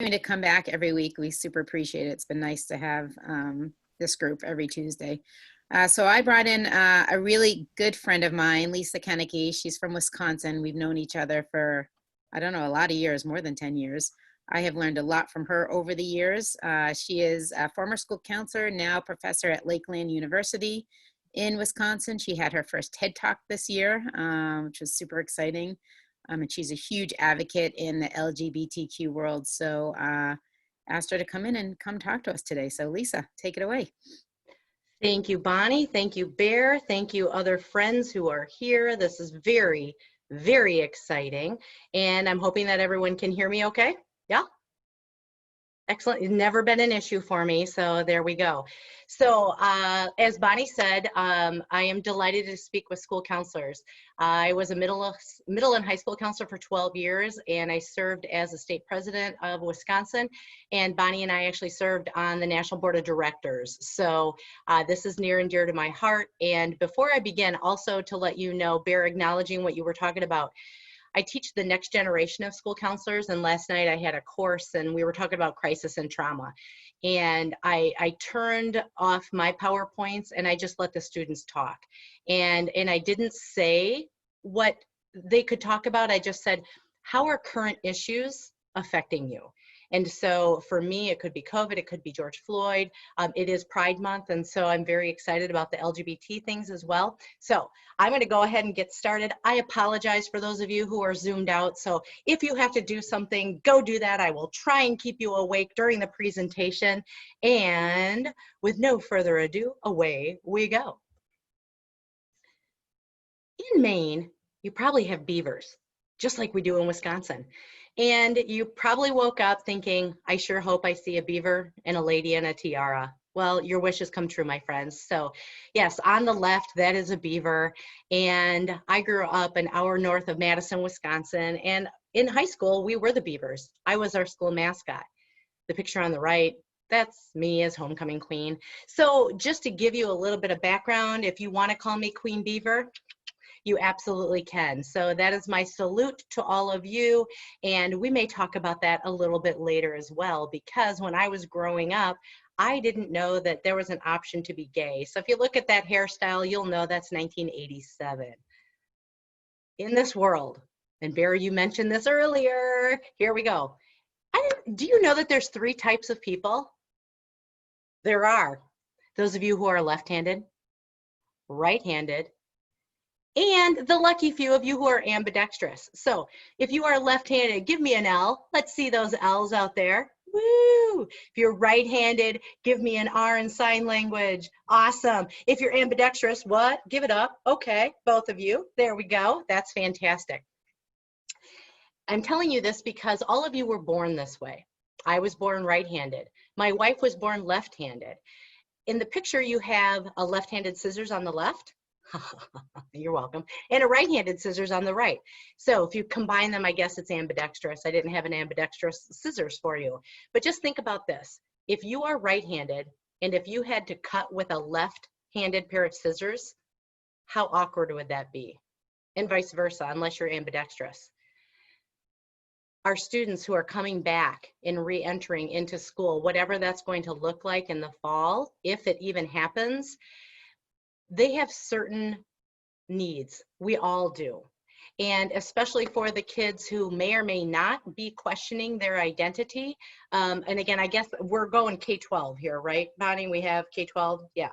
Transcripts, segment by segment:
Me to come back every week. We super appreciate it. It's been nice to have this group every Tuesday. So I brought in a really good friend of mine, Lisa Koenecke. She's from Wisconsin. We've known each other for, I don't know, a lot of years, more than 10 years. I have learned a lot from her over the years. She is a former school counselor, now professor at Lakeland University in Wisconsin. She had her first TED Talk this year, which was super exciting. And she's a huge advocate in the LGBTQ world. So asked her to come in and come talk to us today. So Lisa, take it away. Thank you, Bonnie. Thank you, Bear. Thank you, other friends who are here. This is very, very exciting. And I'm hoping that everyone can hear me okay. Yeah? Excellent. It's never been an issue for me, so there we go. So as Bonnie said, I am delighted to speak with school counselors. I was a middle and high school counselor for 12 years, and I served as a state president of Wisconsin, and Bonnie and I actually served on the National Board of Directors. So this is near and dear to my heart. And before I begin, also to let you know, Bear, acknowledging what you were talking about, I teach the next generation of school counselors, and last night I had a course and we were talking about crisis and trauma. And I turned off my PowerPoints and I just let the students talk. And I didn't say what they could talk about. I just said, how are current issues affecting you? And so for me, it could be COVID, it could be George Floyd. It is Pride Month, and so I'm very excited about the LGBT things as well. So I'm going to go ahead and get started. I apologize for those of you who are zoomed out. So if you have to do something, go do that. I will try and keep you awake during the presentation. And with no further ado, away we go. In Maine, you probably have beavers, just like we do in Wisconsin. And you probably woke up thinking, I sure hope I see a beaver and a lady in a tiara. Well, your wishes come true, my friends. So yes, on the left, that is a beaver. And I grew up an hour north of Madison, Wisconsin. And in high school, we were the Beavers. I was our school mascot. The picture on the right, that's me as homecoming queen. So just to give you a little bit of background, if you want to call me Queen Beaver, you absolutely can. So that is my salute to all of you. And we may talk about that a little bit later as well, because when I was growing up, I didn't know that there was an option to be gay. So if you look at that hairstyle, you'll know that's 1987. In this world, and Barry, you mentioned this earlier, here we go. Do you know that there's 3 types of people? There are. Those of you who are left-handed, right-handed, and the lucky few of you who are ambidextrous. So if you are left-handed, give me an L. Let's see those L's out there. Woo! If you're right-handed, give me an R in sign language. Awesome. If you're ambidextrous, what? Give it up. Okay, both of you. There we go. That's fantastic. I'm telling you this because all of you were born this way. I was born right-handed. My wife was born left-handed. In the picture, you have a left-handed scissors on the left. You're welcome. And a right-handed scissors on the right. So if you combine them, I guess it's ambidextrous. I didn't have an ambidextrous scissors for you. But just think about this. If you are right-handed, and if you had to cut with a left-handed pair of scissors, how awkward would that be? And vice versa, unless you're ambidextrous. Our students who are coming back and re-entering into school, whatever that's going to look like in the fall, if it even happens, they have certain needs. We all do. And especially for the kids who may or may not be questioning their identity. And again, I guess we're going K-12 here, right, Bonnie? We have K-12, yeah.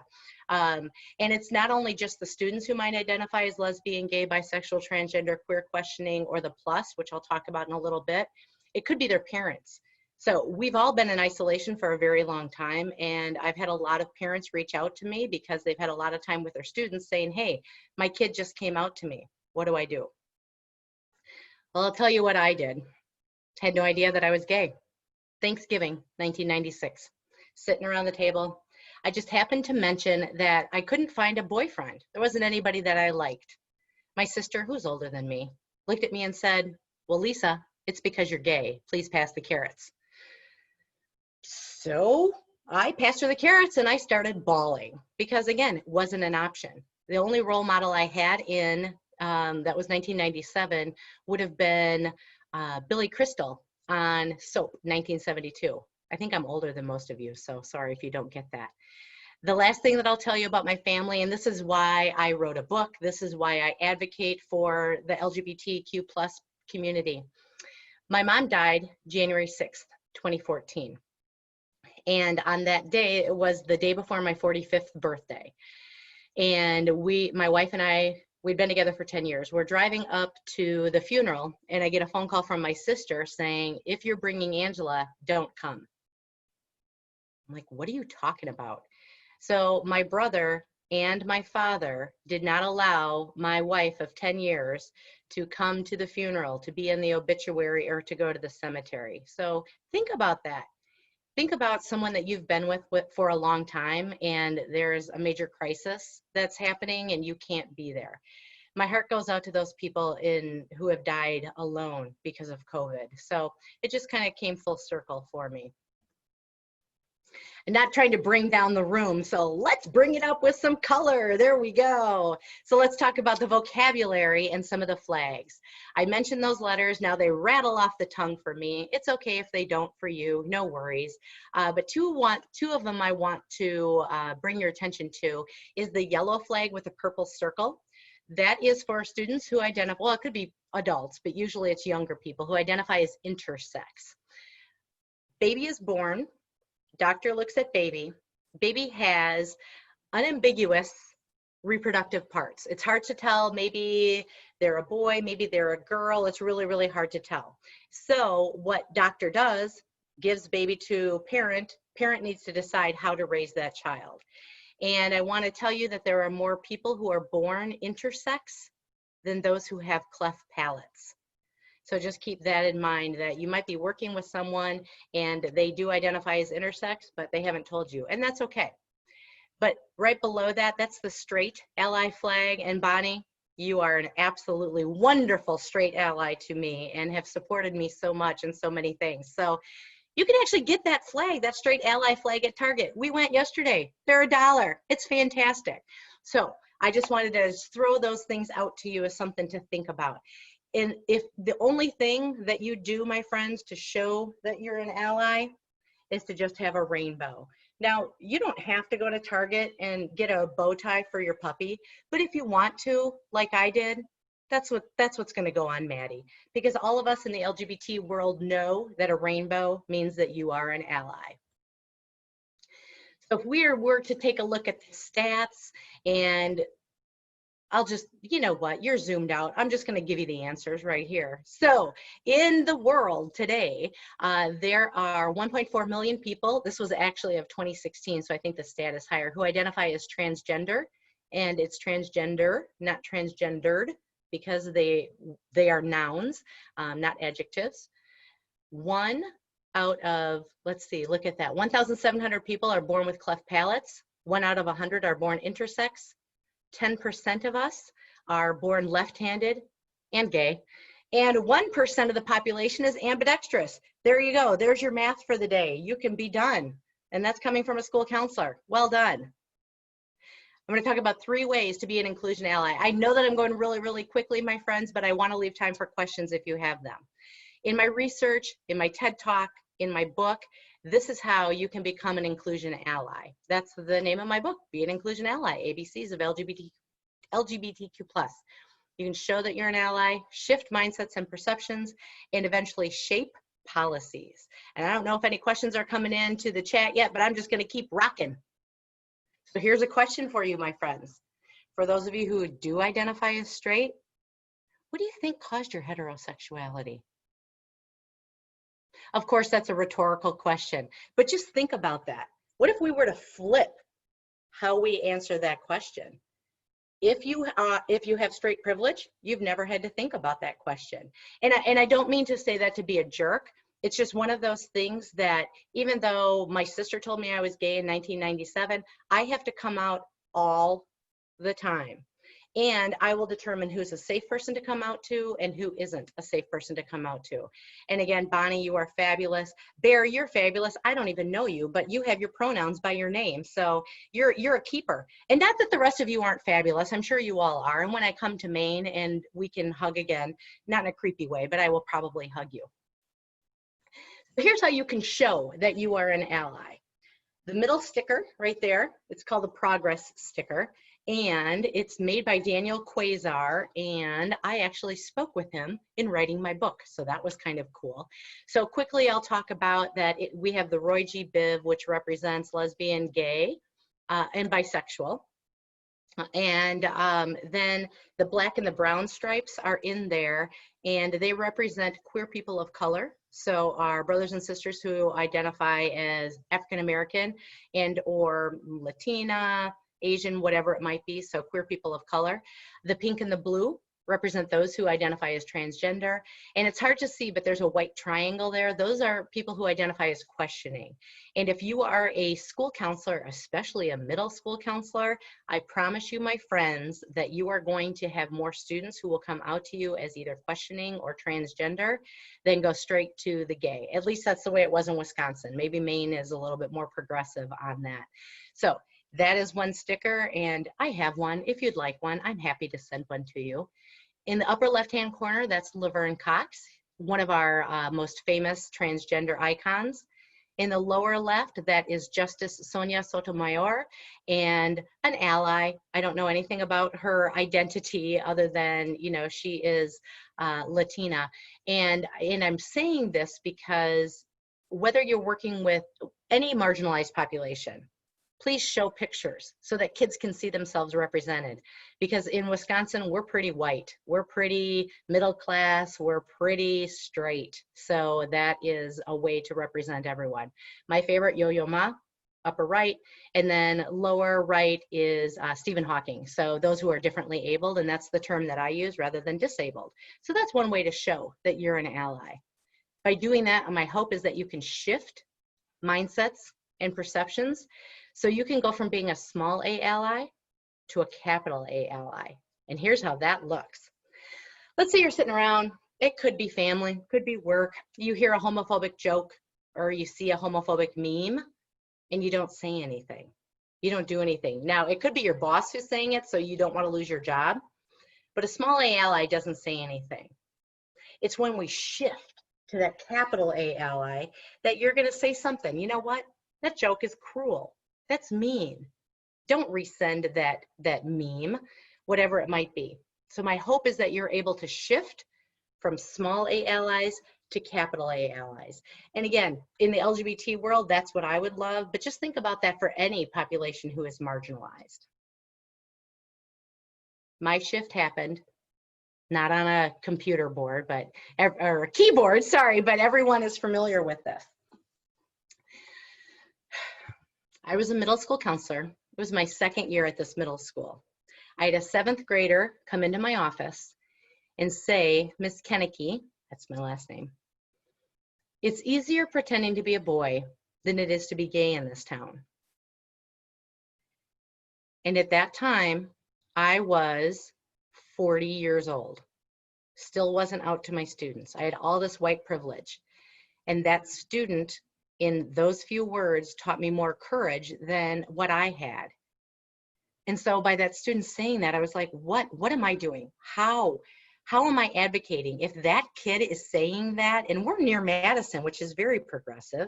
And it's not only just the students who might identify as lesbian, gay, bisexual, transgender, queer questioning, or the plus, which I'll talk about in a little bit. It could be their parents. So we've all been in isolation for a very long time, and I've had a lot of parents reach out to me because they've had a lot of time with their students saying, hey, my kid just came out to me. What do I do? Well, I'll tell you what I did. Had no idea that I was gay. Thanksgiving, 1996, sitting around the table. I just happened to mention that I couldn't find a boyfriend. There wasn't anybody that I liked. My sister, who's older than me, looked at me and said, well, Lisa, it's because you're gay. Please pass the carrots. So I passed her the carrots and I started bawling because, again, it wasn't an option. The only role model I had in, that was 1997, would have been Billy Crystal on soap, 1972. I think I'm older than most of you, so sorry if you don't get that. The last thing that I'll tell you about my family, and this is why I wrote a book, this is why I advocate for the LGBTQ plus community. My mom died January 6th, 2014. And on that day, it was the day before my 45th birthday. And my wife and I, we'd been together for 10 years. We're driving up to the funeral, and I get a phone call from my sister saying, if you're bringing Angela, don't come. I'm like, what are you talking about? So my brother and my father did not allow my wife of 10 years to come to the funeral, to be in the obituary, or to go to the cemetery. So think about that. Think about someone that you've been with for a long time, and there's a major crisis that's happening and you can't be there. My heart goes out to those people who have died alone because of COVID. So it just kind of came full circle for me. And not trying to bring down the room, so let's bring it up with some color. There we go. So let's talk about the vocabulary and some of the flags. I mentioned those letters. Now they rattle off the tongue for me. It's okay if they don't for you, no worries. But two of them I want to bring your attention to is the yellow flag with the purple circle. That is for students who identify, well, it could be adults, but usually it's younger people who identify as intersex. Baby is born. Doctor looks at baby. Baby has unambiguous reproductive parts. It's hard to tell. Maybe they're a boy, maybe they're a girl. It's really, really hard to tell. So what doctor does, gives baby to parent. Parent needs to decide how to raise that child. And I want to tell you that there are more people who are born intersex than those who have cleft palates. So just keep that in mind, that you might be working with someone and they do identify as intersex, but they haven't told you, and that's okay. But right below that, that's the straight ally flag. And Bonnie, you are an absolutely wonderful straight ally to me and have supported me so much in so many things. So you can actually get that flag, that straight ally flag at Target. We went yesterday. They're $1. It's fantastic. So I just wanted to throw those things out to you as something to think about. And if the only thing that you do, my friends, to show that you're an ally is to just have a rainbow. Now, you don't have to go to Target and get a bow tie for your puppy, but if you want to, like I did, that's what's going to go on Maddie, because all of us in the LGBT world know that a rainbow means that you are an ally. So if we were to take a look at the stats, and I'll just, you know what, you're zoomed out. I'm just going to give you the answers right here. So in the world today, there are 1.4 million people. This was actually of 2016, so I think the stat is higher, who identify as transgender. And it's transgender, not transgendered, because they are nouns, not adjectives. 1 out of, let's see, look at that. 1,700 people are born with cleft palates. 1 out of 100 are born intersex. 10% of us are born left-handed and gay, and 1% of the population is ambidextrous. There you go. There's your math for the day. You can be done. And that's coming from a school counselor. Well done. I'm going to talk about 3 ways to be an inclusion ally. I know that I'm going really, really quickly, my friends, but I want to leave time for questions if you have them. In my research, in my TED Talk, in my book, this is how you can become an inclusion ally. That's the name of my book, Be an Inclusion Ally, ABCs of LGBTQ+. You can show that you're an ally, shift mindsets and perceptions, and eventually shape policies. And I don't know if any questions are coming in to the chat yet, but I'm just going to keep rocking. So here's a question for you, my friends. For those of you who do identify as straight, what do you think caused your heterosexuality? Of course, that's a rhetorical question, but just think about that. What if we were to flip how we answer that question? If you have straight privilege, you've never had to think about that question. And I don't mean to say that to be a jerk. It's just one of those things that, even though my sister told me I was gay in 1997, I have to come out all the time. And I will determine who's a safe person to come out to and who isn't a safe person to come out to. And again, Bonnie, you are fabulous. Bear, you're fabulous. I don't even know you, but you have your pronouns by your name. So you're a keeper. And not that the rest of you aren't fabulous. I'm sure you all are. And when I come to Maine and we can hug again, not in a creepy way, but I will probably hug you. Here's how you can show that you are an ally. The middle sticker right there, it's called the progress sticker, and it's made by Daniel Quasar, and I actually spoke with him in writing my book, so that was kind of cool. So quickly I'll talk about that. We have the Roy G. Biv, which represents lesbian, gay, and bisexual. And then the black and the brown stripes are in there, and they represent queer people of color. So our brothers and sisters who identify as African American and or Latina, Asian, whatever it might be, so queer people of color. The pink and the blue represent those who identify as transgender. And it's hard to see, but there's a white triangle there. Those are people who identify as questioning. And if you are a school counselor, especially a middle school counselor, I promise you, my friends, that you are going to have more students who will come out to you as either questioning or transgender than go straight to the gay. At least that's the way it was in Wisconsin. Maybe Maine is a little bit more progressive on that. So that is one sticker, and I have one. If you'd like one, I'm happy to send one to you. In the upper left-hand corner, that's Laverne Cox, one of our most famous transgender icons. In the lower left, that is Justice Sonia Sotomayor, and an ally. I don't know anything about her identity other than, you know, she is Latina. And I'm saying this because whether you're working with any marginalized population, please show pictures so that kids can see themselves represented. Because in Wisconsin, we're pretty white, we're pretty middle class, we're pretty straight. So that is a way to represent everyone. My favorite, Yo-Yo Ma, upper right, and then lower right is Stephen Hawking. So those who are differently abled, and that's the term that I use rather than disabled. So that's one way to show that you're an ally. By doing that, my hope is that you can shift mindsets and perceptions. So you can go from being a small a ally to a capital A ally. And here's how that looks. Let's say you're sitting around, it could be family, could be work. You hear a homophobic joke or you see a homophobic meme and you don't say anything. You don't do anything. Now, it could be your boss who's saying it, so you don't want to lose your job, but a small a ally doesn't say anything. It's when we shift to that capital A ally that you're going to say something. You know what? That joke is cruel. That's mean. Don't resend that meme, whatever it might be. So my hope is that you're able to shift from small a allies to capital A allies. And again, in the LGBT world, that's what I would love, but just think about that for any population who is marginalized. My shift happened, not on a computer board, but, or a keyboard, sorry, but everyone is familiar with this. I was a middle school counselor. It was my second year at this middle school. I had a 7th grader come into my office and say, Miss Koenecke, that's my last name, it's easier pretending to be a boy than it is to be gay in this town. And at that time, I was 40 years old. Still wasn't out to my students. I had all this white privilege. And that student, in those few words, taught me more courage than what I had. And so by that student saying that, I was like, what am I doing? How am I advocating? If that kid is saying that, and we're near Madison, which is very progressive,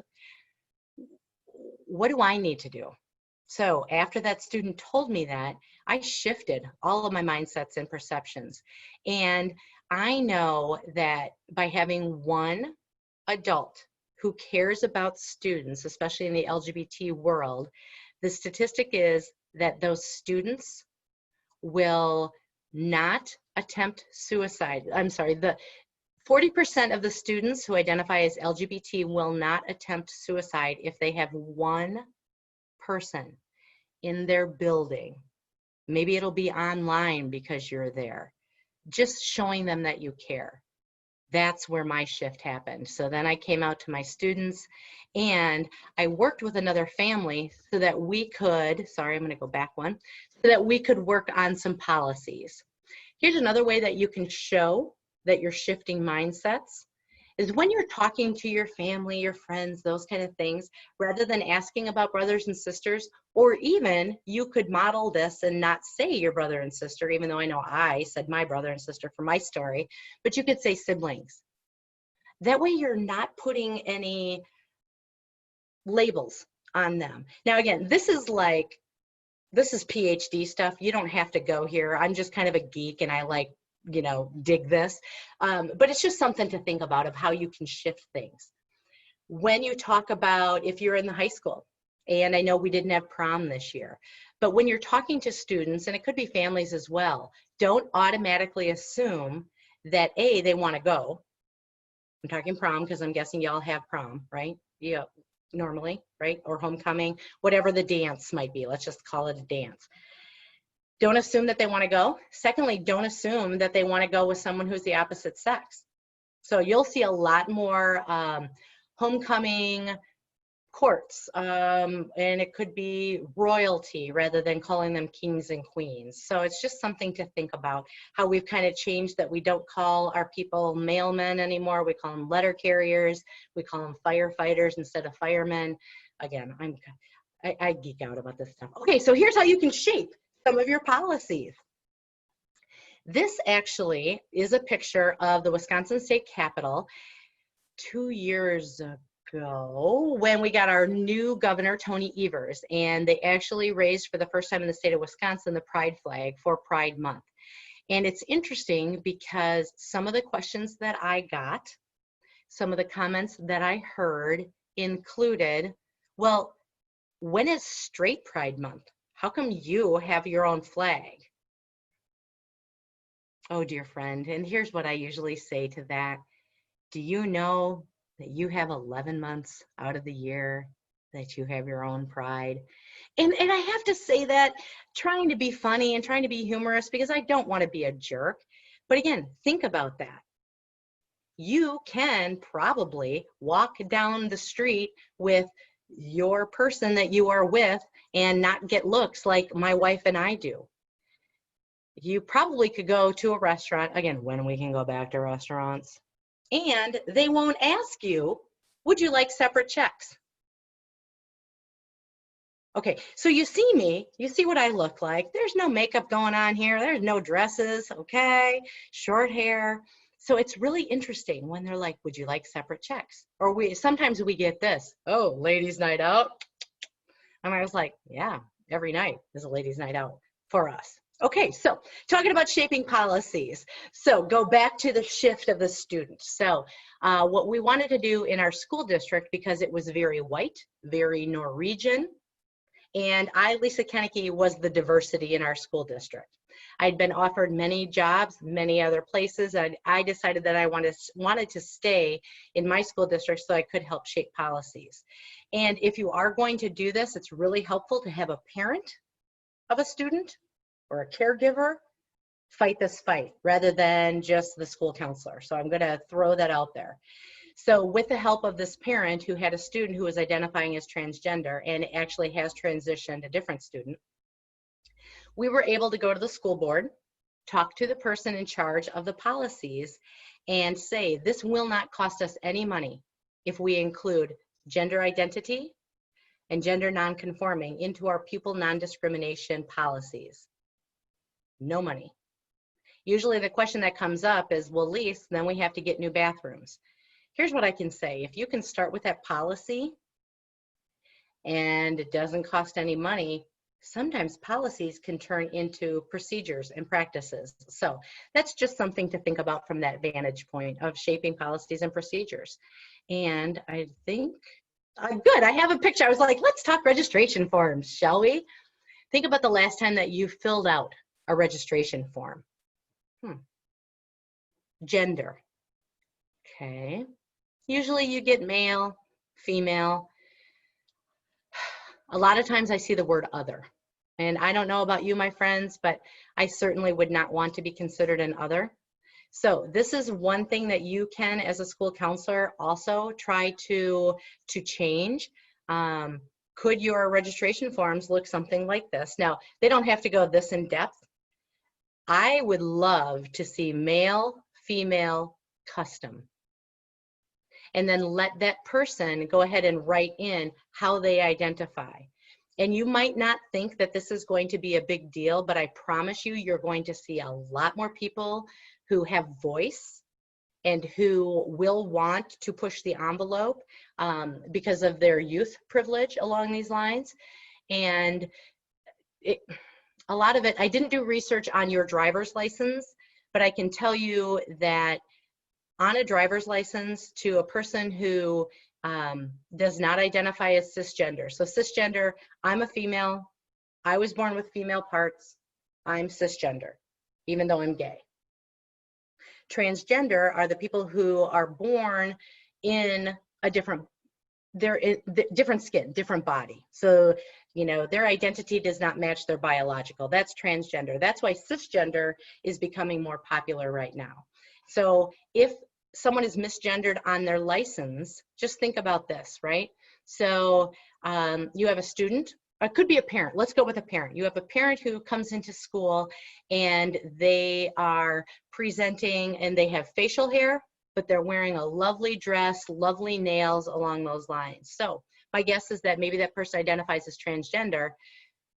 what do I need to do? So after that student told me that, I shifted all of my mindsets and perceptions. And I know that by having one adult who cares about students, especially in the LGBT world, the statistic is that those students will not attempt suicide. I'm sorry, the 40% of the students who identify as LGBT will not attempt suicide if they have one person in their building. Maybe it'll be online because you're there, just showing them that you care. That's where my shift happened. So then I came out to my students and I worked with another family so that we could, sorry, I'm going to go back one, so that we could work on some policies. Here's another way that you can show that you're shifting mindsets is when you're talking to your family, your friends, those kind of things, rather than asking about brothers and sisters, or even you could model this and not say your brother and sister, even though I know I said my brother and sister for my story, but you could say siblings. That way you're not putting any labels on them. Now, again, this is PhD stuff. You don't have to go here. I'm just kind of a geek and I like, dig this. But it's just something to think about of how you can shift things. When you talk about if you're in the high school, and I know we didn't have prom this year, but when you're talking to students, and it could be families as well, don't automatically assume that A, they want to go. I'm talking prom because I'm guessing y'all have prom, right? Yeah, normally, right? Or homecoming, whatever the dance might be. Let's just call it a dance. Don't assume that they want to go. Secondly, don't assume that they want to go with someone who's the opposite sex. So you'll see a lot more homecoming courts, and it could be royalty rather than calling them kings and queens. So it's just something to think about, how we've kind of changed that we don't call our people mailmen anymore. We call them letter carriers. We call them firefighters instead of firemen. Again, I geek out about this stuff. Okay, so here's how you can shape some of your policies. This actually is a picture of the Wisconsin State Capitol 2 years ago when we got our new governor, Tony Evers, and they actually raised for the first time in the state of Wisconsin the pride flag for Pride Month. And it's interesting because some of the questions that I got, some of the comments that I heard included, well, when is Straight Pride Month? How come you have your own flag? Oh, dear friend, and here's what I usually say to that. Do you know that you have 11 months out of the year that you have your own pride? And I have to say that trying to be funny and trying to be humorous because I don't want to be a jerk. But again, think about that. You can probably walk down the street with your person that you are with and not get looks like my wife and I do. You probably could go to a restaurant, again, when we can go back to restaurants, and they won't ask you, would you like separate checks? Okay, so you see me, you see what I look like. There's no makeup going on here. There's no dresses, okay? Short hair. So it's really interesting when they're like, would you like separate checks? Or sometimes we get this, oh, ladies' night out. And I was like, yeah, every night is a ladies' night out for us. Okay, so talking about shaping policies. So go back to the shift of the student. So what we wanted to do in our school district, because it was very white, very Norwegian, and I, Lisa Koenecke, was the diversity in our school district. I'd been offered many jobs, many other places, and I decided that I wanted to stay in my school district so I could help shape policies. And if you are going to do this, it's really helpful to have a parent of a student or a caregiver fight this fight rather than just the school counselor. So I'm going to throw that out there. So with the help of this parent who had a student who was identifying as transgender and actually has transitioned, a different student, we were able to go to the school board, talk to the person in charge of the policies, and say, this will not cost us any money if we include gender identity and gender nonconforming into our pupil non-discrimination policies. No money. Usually the question that comes up is, well, Lise, then we have to get new bathrooms. Here's what I can say. If you can start with that policy and it doesn't cost any money, sometimes policies can turn into procedures and practices. So that's just something to think about from that vantage point of shaping policies and procedures. And I think, good, I have a picture. I was like, let's talk registration forms, shall we? Think about the last time that you filled out a registration form. Gender. Okay. Usually you get male, female. A lot of times I see the word other. And I don't know about you, my friends, but I certainly would not want to be considered an other. So this is one thing that you can, as a school counselor, also try to change. Could your registration forms look something like this? Now, they don't have to go this in depth. I would love to see male, female, custom. And then let that person go ahead and write in how they identify. And you might not think that this is going to be a big deal, but I promise you, you're going to see a lot more people who have voice and who will want to push the envelope because of their youth privilege along these lines. And a lot of it, I didn't do research on your driver's license, but I can tell you that on a driver's license to a person who does not identify as cisgender. So cisgender, I'm a female, I was born with female parts, I'm cisgender, even though I'm gay. Transgender are the people who are born in a different, different skin, different body. So, you know, their identity does not match their biological. That's transgender. That's why cisgender is becoming more popular right now. So if someone is misgendered on their license, just think about this, right? So you have a student, or it could be a parent. Let's go with a parent. You have a parent who comes into school and they are presenting and they have facial hair, but they're wearing a lovely dress, lovely nails along those lines. So my guess is that maybe that person identifies as transgender,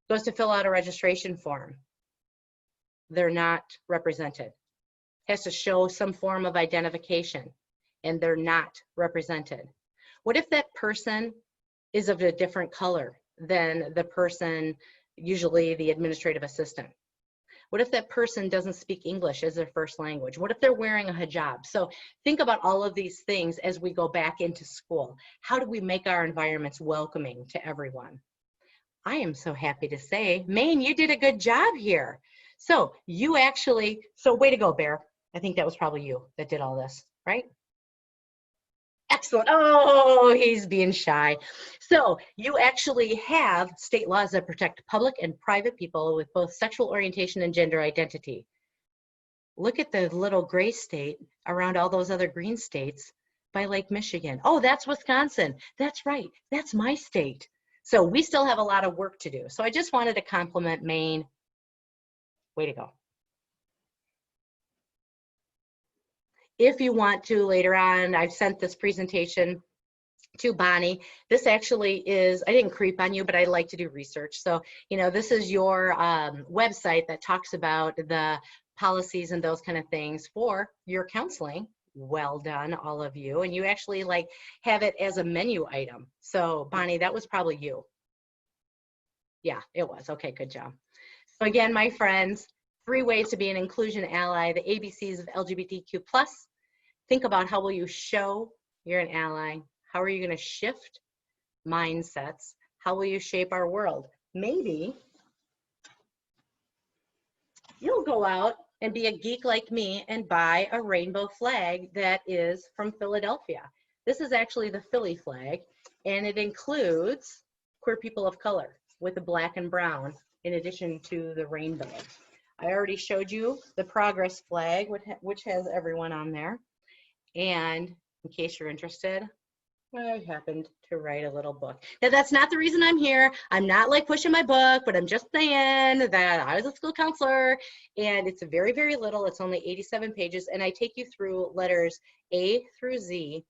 goes to fill out a registration form. They're not represented. Has to show some form of identification, and they're not represented. What if that person is of a different color than the person, usually the administrative assistant? What if that person doesn't speak English as their first language? What if they're wearing a hijab? So think about all of these things as we go back into school. How do we make our environments welcoming to everyone? I am so happy to say, Maine, you did a good job here. So you actually, so way to go, Bear. I think that was probably you that did all this, right? Excellent. Oh, he's being shy. So you actually have state laws that protect public and private people with both sexual orientation and gender identity. Look at the little gray state around all those other green states by Lake Michigan. Oh, that's Wisconsin. That's right. That's my state. So we still have a lot of work to do. So I just wanted to compliment Maine. Way to go. If you want to later on, I've sent this presentation to Bonnie. This actually is, I didn't creep on you, but I like to do research. So, you know, this is your website that talks about the policies and those kind of things for your counseling. Well done, all of you. And you actually like have it as a menu item. So Bonnie, that was probably you. Yeah, it was. Okay, good job. So again, my friends, 3 ways to be an inclusion ally, the ABCs of LGBTQ+. Think about how will you show you're an ally? How are you going to shift mindsets? How will you shape our world? Maybe you'll go out and be a geek like me and buy a rainbow flag that is from Philadelphia. This is actually the Philly flag, and it includes queer people of color with the black and brown in addition to the rainbow. I already showed you the progress flag, which has everyone on there. And in case you're interested, I happened to write a little book. Now, that's not the reason I'm here. I'm not like pushing my book, but I'm just saying that I was a school counselor, and it's very, very little. It's only 87 pages, and I take you through letters A through Z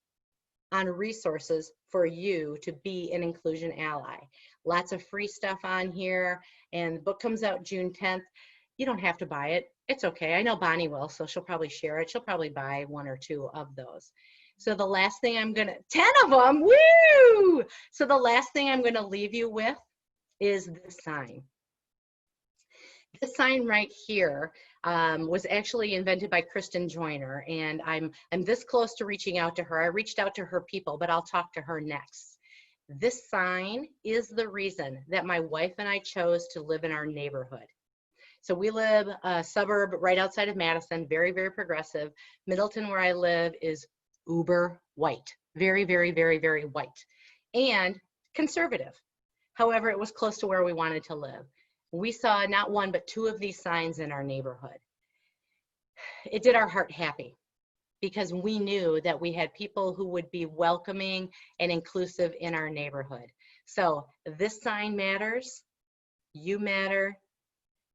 on resources for you to be an inclusion ally. Lots of free stuff on here, and the book comes out June 10th. You don't have to buy it. It's okay. I know Bonnie will, so she'll probably share it. She'll probably buy 1 or 2 of those. So the last thing I'm gonna, 10 of them, woo! So the last thing I'm gonna leave you with is this sign. This sign right here was actually invented by Kristen Joyner, and I'm this close to reaching out to her. I reached out to her people, but I'll talk to her next. This sign is the reason that my wife and I chose to live in our neighborhood. So we live a suburb right outside of Madison, very, very progressive. Middleton, where I live, is uber white, very, very, very, very white, and conservative. However, it was close to where we wanted to live. We saw not 1, but 2 of these signs in our neighborhood. It did our heart happy because we knew that we had people who would be welcoming and inclusive in our neighborhood. So this sign matters, you matter,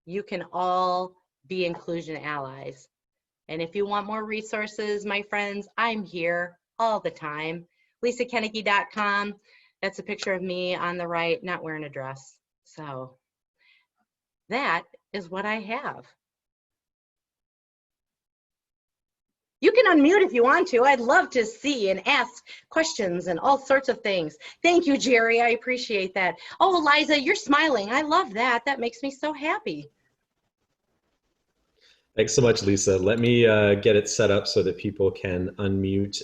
you can all be inclusion allies. And if you want more resources, my friends, I'm here all the time. LisaKoenecke.com. That's a picture of me on the right, not wearing a dress. So that is what I have. You can unmute if you want to. I'd love to see and ask questions and all sorts of things. Thank you, Jerry. I appreciate that. Oh, Eliza, you're smiling. I love that. That makes me so happy. Thanks so much, Lisa. Let me get it set up so that people can unmute.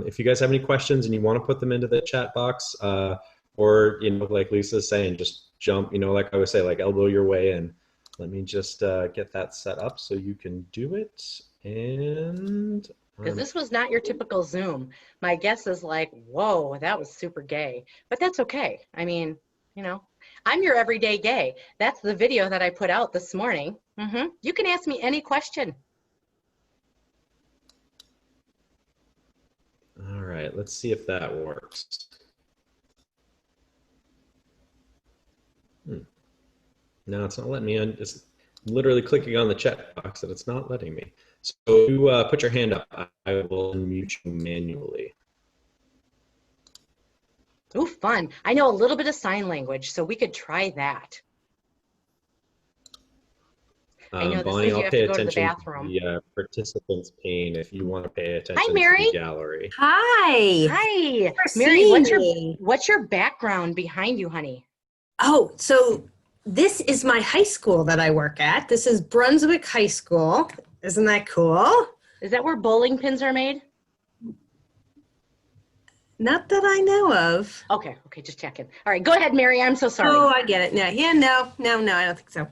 If you guys have any questions and you want to put them into the chat box, or, like Lisa's saying, just jump, like I would say, like elbow your way in. Let me just get that set up so you can do it. And because this was not your typical Zoom. My guess is like, whoa, that was super gay, but that's okay. I mean, I'm your everyday gay. That's the video that I put out this morning. You can ask me any question. All right, let's see if that works. No, it's not letting me it's literally clicking on the chat box that it's not letting me. So you put your hand up, I will unmute you manually. Oh, fun. I know a little bit of sign language, so we could try that. I know Bonnie, this is you I'll have pay to go to the attention bathroom. to the participants pane if you want to pay attention Hi, Mary. to the gallery. Hi. Hi, For Mary. seeing What's your background behind you, honey? Oh, so this is my high school that I work at. This is Brunswick High School. Isn't that cool? Is that where bowling pins are made? Not that I know of. Okay, just checking. All right, go ahead, Mary. I'm so sorry. Oh, I get it. No, no, I don't think so.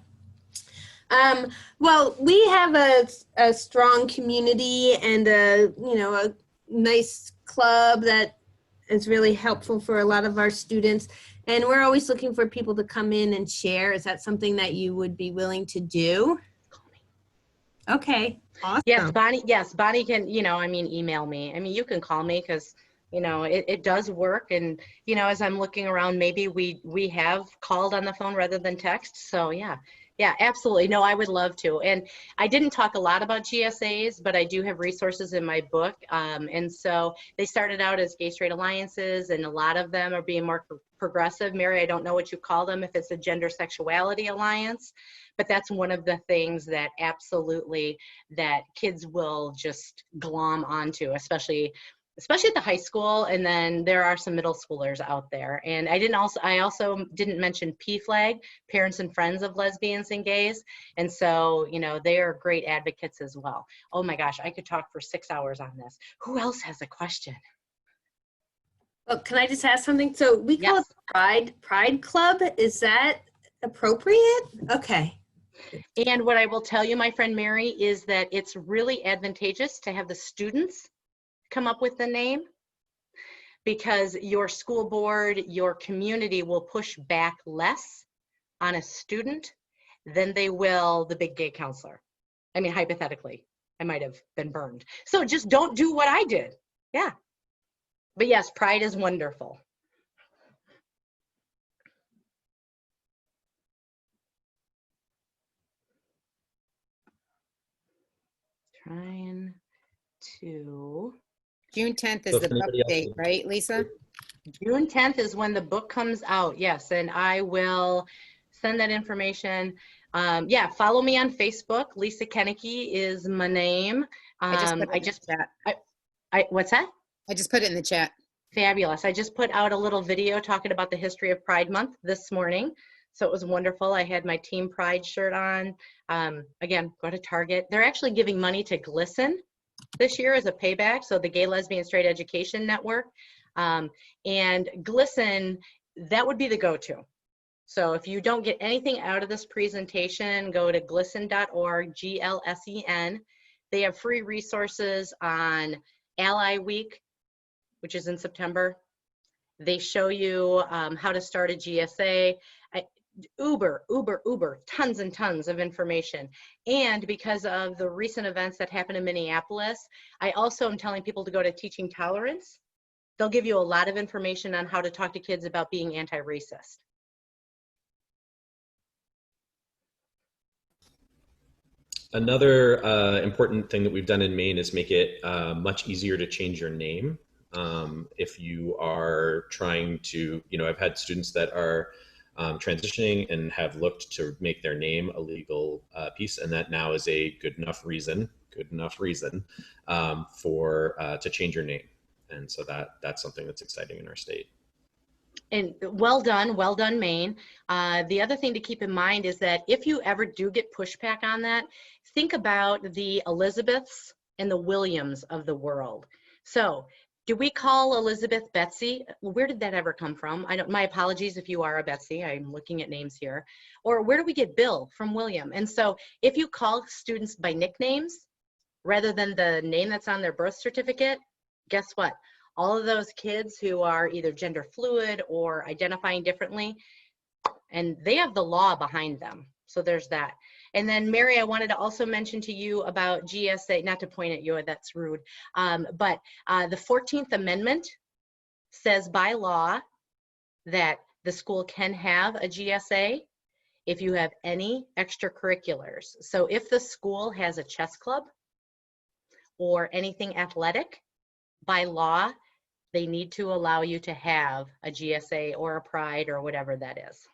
Well, we have a strong community and a nice club that is really helpful for a lot of our students. And we're always looking for people to come in and share. Is that something that you would be willing to do? Call me. Okay, awesome. Yes, Bonnie can, email me. I mean, you can call me because, it does work. And, as I'm looking around, maybe we have called on the phone rather than text. So yeah, absolutely. No, I would love to. And I didn't talk a lot about GSAs, but I do have resources in my book. And so they started out as gay straight alliances, and a lot of them are being more progressive. Mary, I don't know what you call them, if it's a gender sexuality alliance, but that's one of the things that absolutely that kids will just glom onto, especially at the high school. And then there are some middle schoolers out there. And I also didn't mention PFLAG, Parents and Friends of Lesbians and Gays. And so, they are great advocates as well. Oh my gosh, I could talk for 6 hours on this. Who else has a question? Well, can I just ask something? So we call it Pride Club. Is that appropriate? Okay. And what I will tell you, my friend Mary, is that it's really advantageous to have the students come up with the name, because your school board, your community will push back less on a student than they will the big gay counselor. I mean, hypothetically, I might have been burned. So just don't do what I did. Yeah. But yes, Pride is wonderful. Trying to. June 10th is the book date, right, Lisa? June 10th is when the book comes out, yes, and I will send that information. Yeah, follow me on Facebook. Lisa Koenecke is my name. What's that? I just put it in the chat. Fabulous. I just put out a little video talking about the history of Pride Month this morning. So it was wonderful. I had my Team Pride shirt on. Again, go to Target. They're actually giving money to GLSEN this year as a payback. So the Gay, Lesbian, Straight Education Network. And GLSEN, that would be the go-to. So if you don't get anything out of this presentation, go to glisten.org, GLSEN. They have free resources on Ally Week, which is in September. They show you how to start a GSA. Uber, tons and tons of information. And because of the recent events that happened in Minneapolis, I also am telling people to go to Teaching Tolerance. They'll give you a lot of information on how to talk to kids about being anti-racist. Another important thing that we've done in Maine is make it much easier to change your name. If you are trying to, I've had students that are transitioning and have looked to make their name a legal piece, and that now is a good enough reason good enough reason to change your name. And so that's something that's exciting in our state. And well done, Maine. The other thing to keep in mind is that if you ever do get pushback on that, think about the Elizabeths and the Williams of the world. So do we call Elizabeth Betsy? Where did that ever come from? My apologies if you are a Betsy, I'm looking at names here. Or where do we get Bill from William? And so if you call students by nicknames rather than the name that's on their birth certificate, guess what? All of those kids who are either gender fluid or identifying differently, and they have the law behind them. So there's that. And then Mary, I wanted to also mention to you about GSA, not to point at you, that's rude, but the 14th Amendment says by law that the school can have a GSA if you have any extracurriculars. So if the school has a chess club or anything athletic, by law, they need to allow you to have a GSA or a Pride or whatever that is.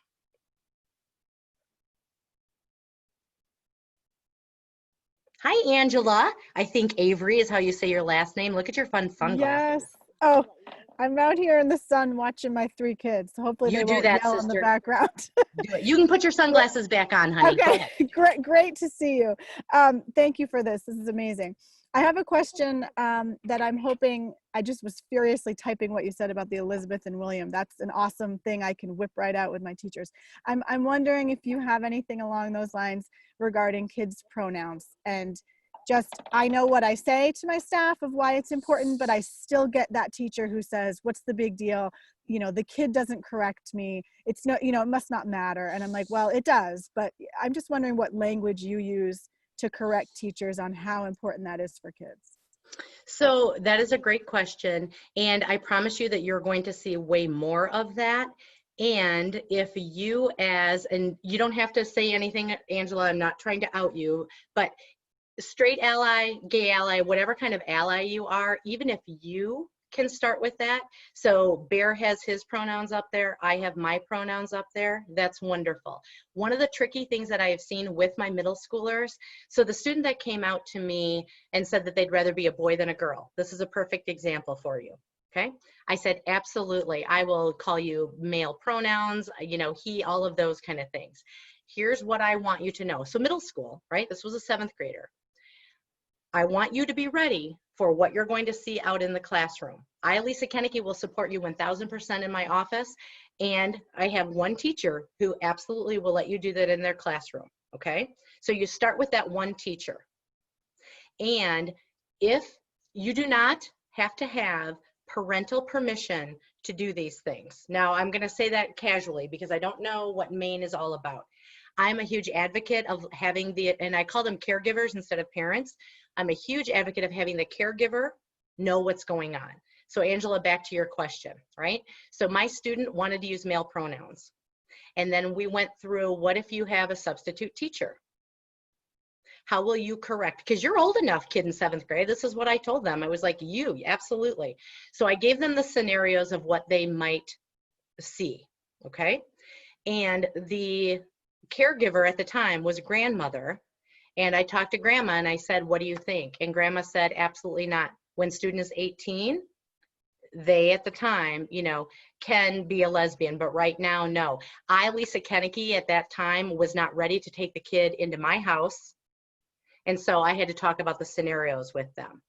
Hi, Angela. I think Avery is how you say your last name. Look at your fun sunglasses. Yes. Oh, I'm out here in the sun watching my 3 kids. So hopefully You they do won't that, yell in the sister. background. Do it. You can put your sunglasses back on, honey. Go Okay, ahead. great to see you. Thank you for this. This is amazing. I have a question that I'm hoping, I just was furiously typing what you said about the Elizabeth and William. That's an awesome thing I can whip right out with my teachers. I'm wondering if you have anything along those lines regarding kids' pronouns. And just, I know what I say to my staff of why it's important, but I still get that teacher who says, what's the big deal? You know, the kid doesn't correct me. It's no, you know, it must not matter. And I'm like, well, it does, but I'm just wondering what language you use to correct teachers on how important that is for kids. So that is a great question. And I promise you that you're going to see way more of that. And if you and you don't have to say anything, Angela, I'm not trying to out you, but straight ally, gay ally, whatever kind of ally you are, even if you can start with that. So Bear has his pronouns up there. I have my pronouns up there. That's wonderful. One of the tricky things that I have seen with my middle schoolers, so the student that came out to me and said that they'd rather be a boy than a girl, this is a perfect example for you. Okay. I said, absolutely. I will call you male pronouns, you know, he, all of those kind of things. Here's what I want you to know. So middle school, right? This was a 7th grader. I want you to be ready for what you're going to see out in the classroom. I, Lisa Koenecke, will support you 1000% in my office. And I have one teacher who absolutely will let you do that in their classroom. Okay. So you start with that one teacher. And if you do not have to have parental permission to do these things. Now, I'm going to say that casually because I don't know what Maine is all about. I'm a huge advocate of having and I call them caregivers instead of parents. I'm a huge advocate of having the caregiver know what's going on. So Angela, back to your question, right? So my student wanted to use male pronouns. And then we went through, what if you have a substitute teacher? How will you correct? Because you're old enough, kid in 7th grade. This is what I told them. I was like, absolutely. So I gave them the scenarios of what they might see, okay? And the caregiver at the time was grandmother. And I talked to grandma and I said, what do you think? And grandma said, absolutely not. When student is 18, they at the time, you know, can be a lesbian, but right now, no. I, Lisa Koenecke, at that time was not ready to take the kid into my house. And so I had to talk about the scenarios with them.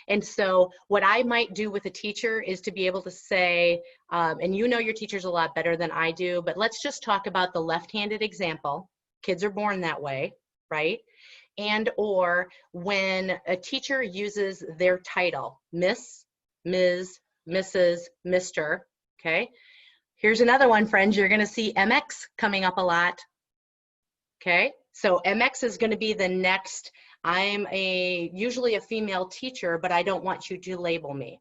And so what I might do with a teacher is to be able to say, and you know your teachers a lot better than I do, but let's just talk about the left-handed example. Kids are born that way, right? And or when a teacher uses their title, Miss, Ms., Mrs., Mr., okay? Here's another one, friends. You're gonna see MX coming up a lot, okay? So MX is gonna be the next. I'm usually a female teacher, but I don't want you to label me.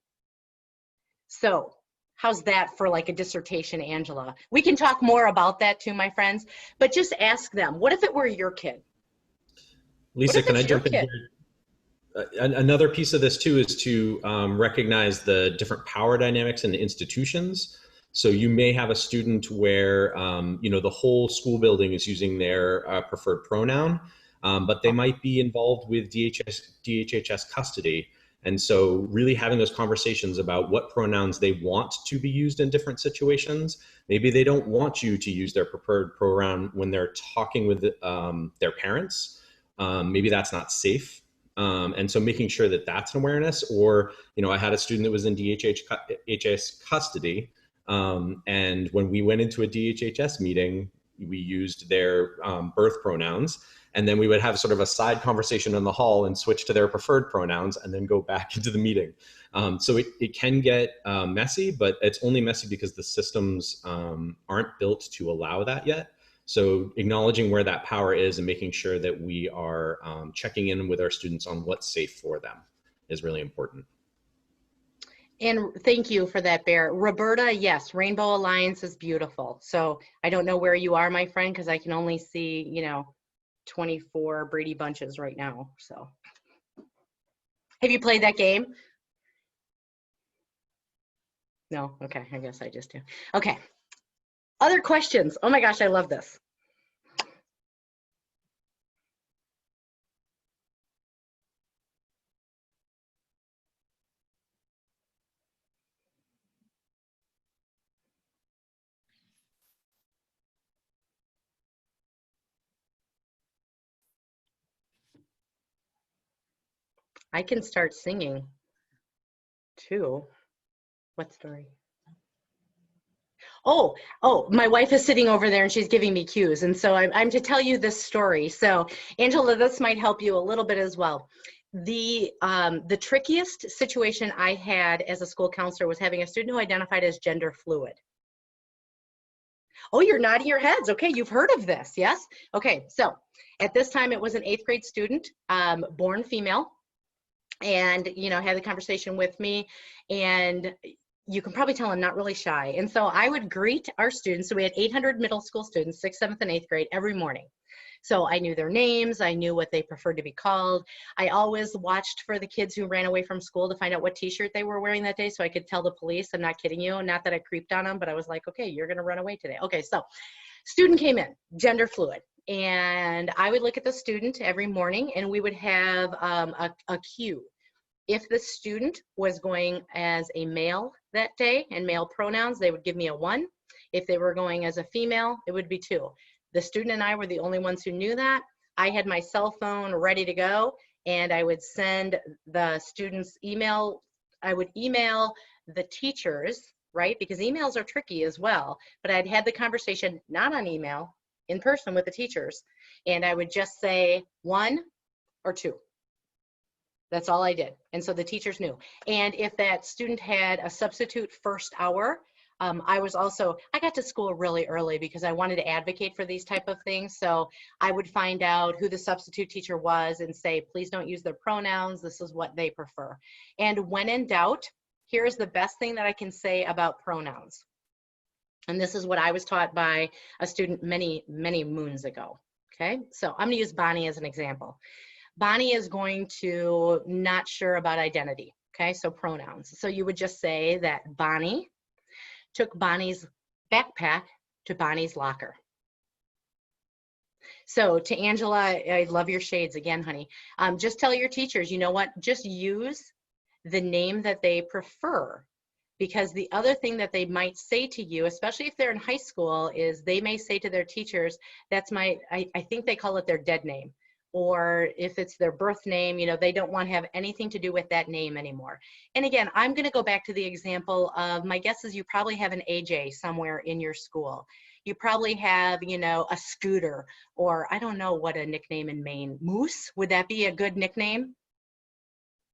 So how's that for like a dissertation, Angela? We can talk more about that too, my friends, but just ask them, what if it were your kid? Lisa, can I jump in here? Another piece of this too is to recognize the different power dynamics in institutions. So you may have a student where you know, the whole school building is using their preferred pronoun, but they might be involved with DHHS custody. And so really having those conversations about what pronouns they want to be used in different situations. Maybe they don't want you to use their preferred pronoun when they're talking with their parents. Maybe that's not safe. And so making sure that that's an awareness. Or, I had a student that was in DHHS custody. And when we went into a DHHS meeting, we used their birth pronouns. And then we would have sort of a side conversation in the hall and switch to their preferred pronouns and then go back into the meeting. So it can get messy, but it's only messy because the systems aren't built to allow that yet. So acknowledging where that power is and making sure that we are checking in with our students on what's safe for them is really important. And thank you for that, Bear. Roberta, yes, Rainbow Alliance is beautiful. So I don't know where you are, my friend, because I can only see, 24 Brady Bunches right now. So have you played that game? No? Okay, I guess I just do. Okay. Other questions? Oh my gosh, I love this. I can start singing too. What story? Oh, my wife is sitting over there and she's giving me cues. And so I'm to tell you this story. So Angela, this might help you a little bit as well. The trickiest situation I had as a school counselor was having a student who identified as gender fluid. Oh, you're nodding your heads. Okay, you've heard of this, yes? Okay, so at this time it was an 8th grade student, born female, and had the conversation with me, and you can probably tell I'm not really shy. And so I would greet our students. So we had 800 middle school students, 6th, 7th, and 8th grade every morning. So I knew their names, I knew what they preferred to be called. I always watched for the kids who ran away from school to find out what t-shirt they were wearing that day so I could tell the police. I'm not kidding you, not that I creeped on them, but I was like, okay, you're gonna run away today. Okay, so student came in, gender fluid. And I would look at the student every morning and we would have a cue. If the student was going as a male that day and male pronouns, they would give me a 1. If they were going as a female, it would be 2. The student and I were the only ones who knew that. I had my cell phone ready to go and I would send the students email. I would email the teachers, right? Because emails are tricky as well, but I'd had the conversation not on email, in person with the teachers. And I would just say 1 or 2. That's all I did. And so the teachers knew. And if that student had a substitute first hour, I got to school really early because I wanted to advocate for these type of things. So I would find out who the substitute teacher was and say, please don't use their pronouns. This is what they prefer. And when in doubt, here's the best thing that I can say about pronouns. And this is what I was taught by a student many, many moons ago. Okay, so I'm gonna use Bonnie as an example. Bonnie is going to not sure about identity. Okay, so pronouns. So you would just say that Bonnie took Bonnie's backpack to Bonnie's locker. So to Angela, I love your shades again, honey. Just tell your teachers, you know what, just use the name that they prefer. Because the other thing that they might say to you, especially if they're in high school, is they may say to their teachers, that's I think they call it their dead name. Or if it's their birth name, they don't want to have anything to do with that name anymore. And again, I'm going to go back to the example of, my guess is you probably have an AJ somewhere in your school. You probably have, a Scooter, or I don't know what a nickname in Maine. Moose, would that be a good nickname?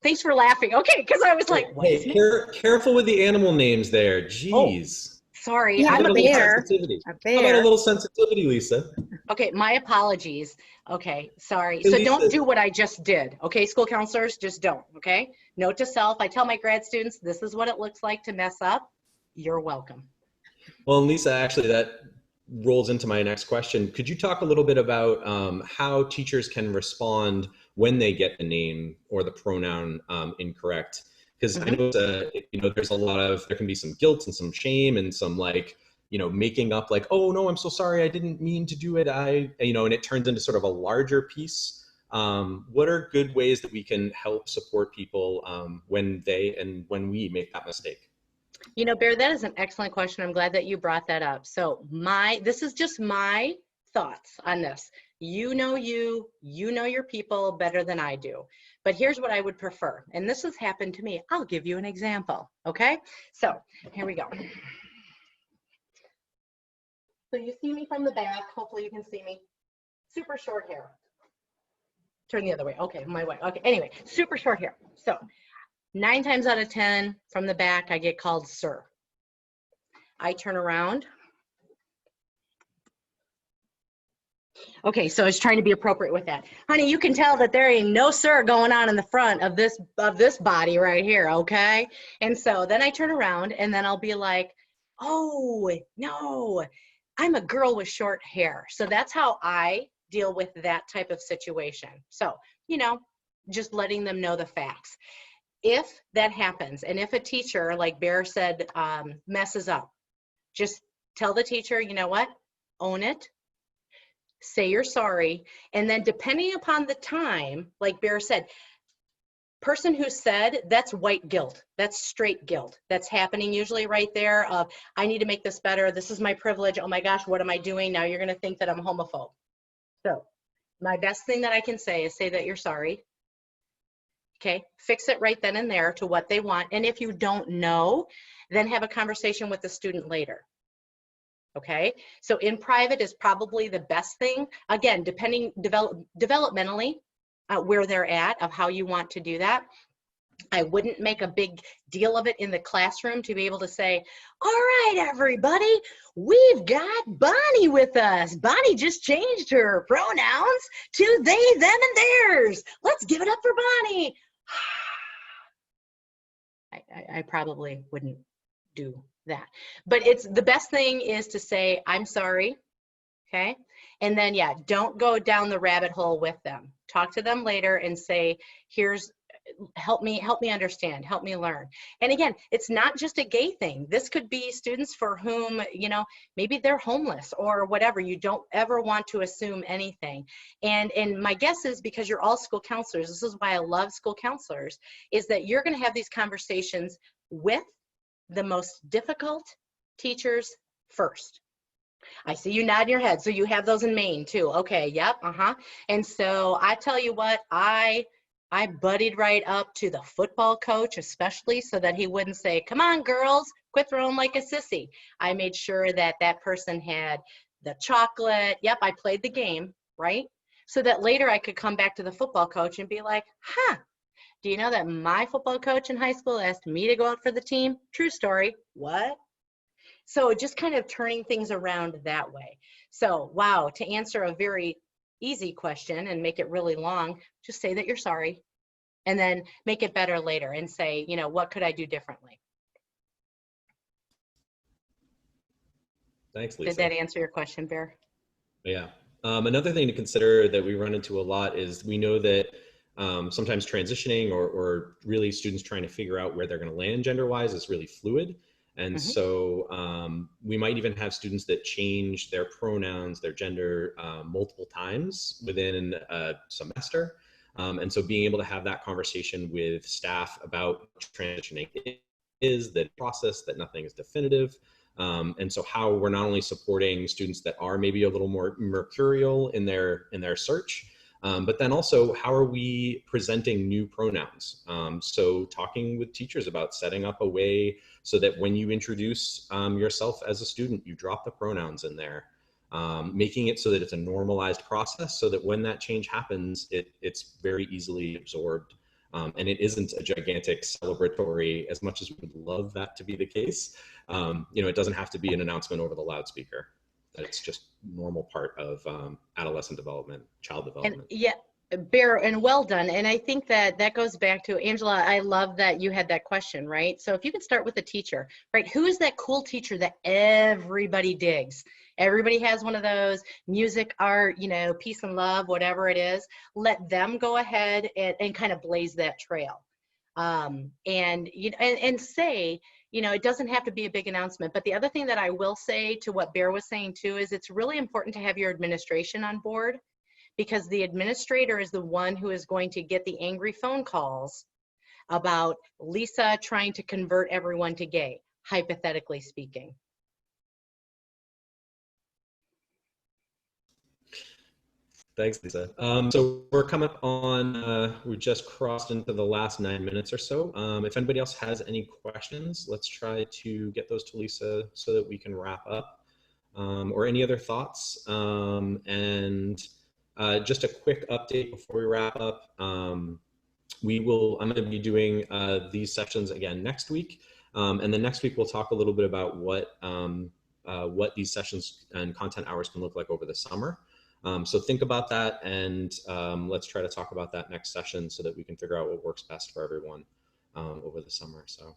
Thanks for laughing. Okay, because I was like, what is it? Careful with the animal names there. Jeez. Oh, sorry, Yeah, I'm a bear. How about a little sensitivity, Lisa? Okay, my apologies. Okay, sorry. So don't do what I just did. Okay, school counselors, just don't. Okay, note to self. I tell my grad students, this is what it looks like to mess up. You're welcome. Well, and Lisa, actually, that rolls into my next question. Could you talk a little bit about how teachers can respond when they get the name or the pronoun incorrect? Because I know, there's there can be some guilt and some shame and some making up like, oh no, I'm so sorry, I didn't mean to do it, and it turns into sort of a larger piece. What are good ways that we can help support people when we make that mistake? Bear, that is an excellent question. I'm glad that you brought that up. So this is just my thoughts on this. You know your people better than I do. But here's what I would prefer. And this has happened to me. I'll give you an example. Okay? So here we go. So you see me from the back. Hopefully you can see me. Super short hair. Turn the other way. Okay, my way. Okay, anyway, super short hair. So 9 times out of 10 from the back, I get called sir. I turn around. Okay, so I was trying to be appropriate with that. Honey, you can tell that there ain't no sir going on in the front of this body right here, okay? And so then I turn around and then I'll be like, oh, no, I'm a girl with short hair. So that's how I deal with that type of situation. So, just letting them know the facts. If that happens, and if a teacher, like Bear said, messes up, just tell the teacher, you know what, own it, say you're sorry, and then depending upon the time, like Bear said, person who said, that's white guilt, that's straight guilt, that's happening usually right there of, I need to make this better, this is my privilege, oh my gosh, what am I doing, now you're going to think that I'm a homophobe. So my best thing that I can say is say that you're sorry. Okay, fix it right then and there to what they want. And if you don't know, then have a conversation with the student later. Okay, so in private is probably the best thing. Again, depending developmentally where they're at of how you want to do that. I wouldn't make a big deal of it in the classroom to be able to say, all right, everybody, we've got Bonnie with us. Bonnie just changed her pronouns to they, them, and theirs. Let's give it up for Bonnie. I probably wouldn't do that. But the best thing is to say, I'm sorry, okay? And then, yeah, don't go down the rabbit hole with them. Talk to them later and say, help me understand, help me learn. And again, it's not just a gay thing. This could be students for whom, maybe they're homeless or whatever. You don't ever want to assume anything. And my guess is because you're all school counselors, this is why I love school counselors, is that you're going to have these conversations with the most difficult teachers first. I see you nodding your head. So you have those in Maine too. Okay. Yep. And so I tell you what, I buddied right up to the football coach, especially so that he wouldn't say, come on, girls, quit throwing like a sissy. I made sure that that person had the chocolate. Yep, I played the game, right? So that later I could come back to the football coach and be like, do you know that my football coach in high school asked me to go out for the team? True story. What? So just kind of turning things around that way. So, wow, to answer a very easy question and make it really long, just say that you're sorry and then make it better later and say, what could I do differently? Thanks, Lisa. Did that answer your question, Bear? Yeah. Another thing to consider that we run into a lot is we know that sometimes transitioning or really students trying to figure out where they're going to land gender-wise is really fluid. And so we might even have students that change their pronouns, their gender multiple times within a semester. And so being able to have that conversation with staff about transitioning is the process, that nothing is definitive. And so how we're not only supporting students that are maybe a little more mercurial in their search, but then also how are we presenting new pronouns? So talking with teachers about setting up a way so that when you introduce yourself as a student, you drop the pronouns in there, making it so that it's a normalized process so that when that change happens, it's very easily absorbed. And it isn't a gigantic celebratory, as much as we would love that to be the case. It doesn't have to be an announcement over the loudspeaker. That it's just normal part of adolescent development, child development. And yeah, Bear, and well done. And I think that goes back to, Angela, I love that you had that question, right? So if you could start with a teacher, right? Who is that cool teacher that everybody digs? Everybody has one of those, music, art, peace and love, whatever it is. Let them go ahead and kind of blaze that trail. And say, you know, it doesn't have to be a big announcement. But the other thing that I will say to what Bear was saying too is it's really important to have your administration on board, because the administrator is the one who is going to get the angry phone calls about Lisa trying to convert everyone to gay, hypothetically speaking. Thanks, Lisa. So we're coming up on, we just crossed into the last 9 minutes or so. If anybody else has any questions, let's try to get those to Lisa so that we can wrap up. Or any other thoughts. Just a quick update before we wrap up. I'm going to be doing these sessions again next week. And then next week we'll talk a little bit about what these sessions and content hours can look like over the summer. So think about that, and let's try to talk about that next session so that we can figure out what works best for everyone over the summer. So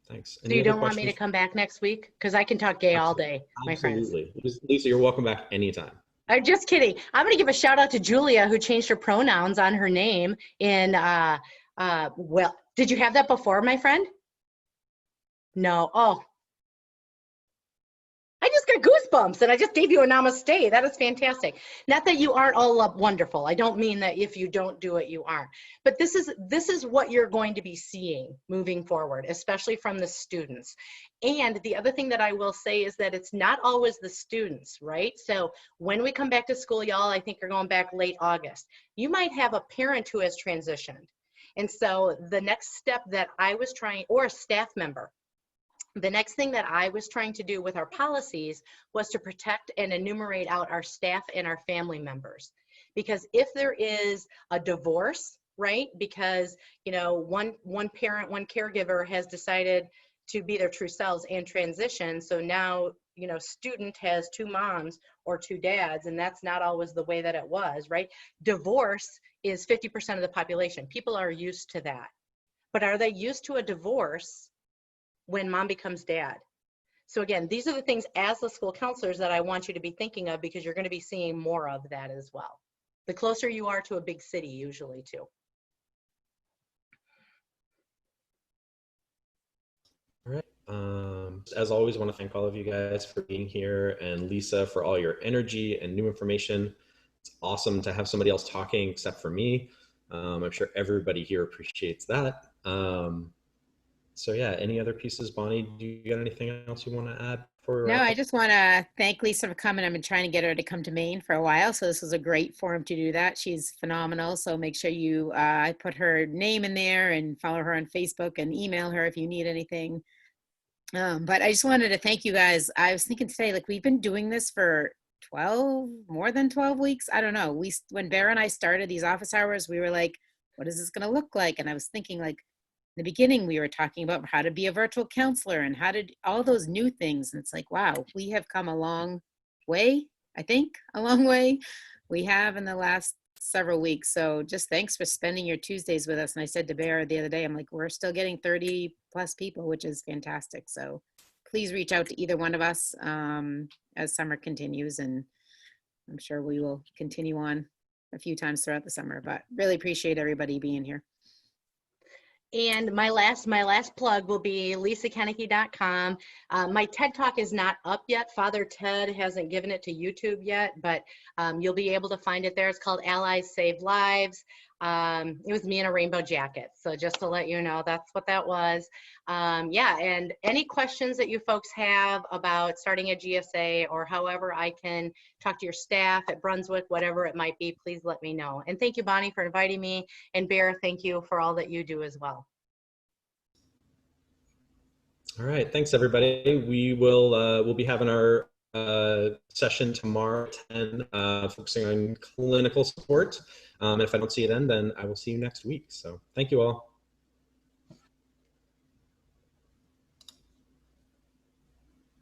thanks. So you don't want me to come back next week? Because I can talk gay all day, my friends. Absolutely. Lisa, you're welcome back anytime. I'm just kidding. I'm going to give a shout out to Julia, who changed her pronouns on her name in, well, did you have that before, my friend? No. Oh, I just got goosebumps and I just gave you a namaste. That is fantastic. Not that you aren't all up wonderful. I don't mean that if you don't do it, you aren't. But this is what you're going to be seeing moving forward, especially from the students. And the other thing that I will say is that it's not always the students, right? So when we come back to school, y'all, I think you're going back late August. You might have a parent who has transitioned. And so the next step that I was trying, or a staff member, the next thing that I was trying to do with our policies was to protect and enumerate out our staff and our family members. Because if there is a divorce, right, because, you know, one parent, one caregiver has decided to be their true selves and transition, so now, you know, student has two moms or two dads, and that's not always the way that it was, right? Divorce is 50% of the population. People are used to that. But are they used to a divorce when mom becomes dad? So again, these are the things as the school counselors that I want you to be thinking of, because you're going to be seeing more of that as well. The closer you are to a big city, usually too. All right. As always, I want to thank all of you guys for being here, and Lisa for all your energy and new information. It's awesome to have somebody else talking except for me. I'm sure everybody here appreciates that. So yeah, any other pieces? Bonnie, do you got anything else you want to add? No, I just want to thank Lisa for coming. I've been trying to get her to come to Maine for a while, so this was a great forum to do that. She's phenomenal, so make sure you put her name in there and follow her on Facebook and email her if you need anything. But I just wanted to thank you guys. I was thinking today, like, we've been doing this for more than 12 weeks. I don't know. When Bear and I started these office hours, we were like, what is this going to look like? And I was thinking, like, in the beginning, we were talking about how to be a virtual counselor and how to all those new things. And it's like, wow, we have come a long way. I think a long way we have in the last several weeks. So just thanks for spending your Tuesdays with us. And I said to Bear the other day, I'm like, we're still getting 30 plus people, which is fantastic. So please reach out to either one of us as summer continues. And I'm sure we will continue on a few times throughout the summer, but really appreciate everybody being here. And my last plug will be lisakoenecke.com. My TED Talk is not up yet. Father Ted hasn't given it to YouTube yet, but you'll be able to find it there. It's called Allies Save Lives. It was me in a rainbow jacket. So just to let you know, that's what that was. Yeah, and any questions that you folks have about starting a GSA or however I can talk to your staff at Brunswick, whatever it might be, please let me know. And thank you, Bonnie, for inviting me. And Bear, thank you for all that you do as well. All right, thanks everybody. We'll be having our session tomorrow at 10, focusing on clinical support. If I don't see you then I will see you next week. So thank you all.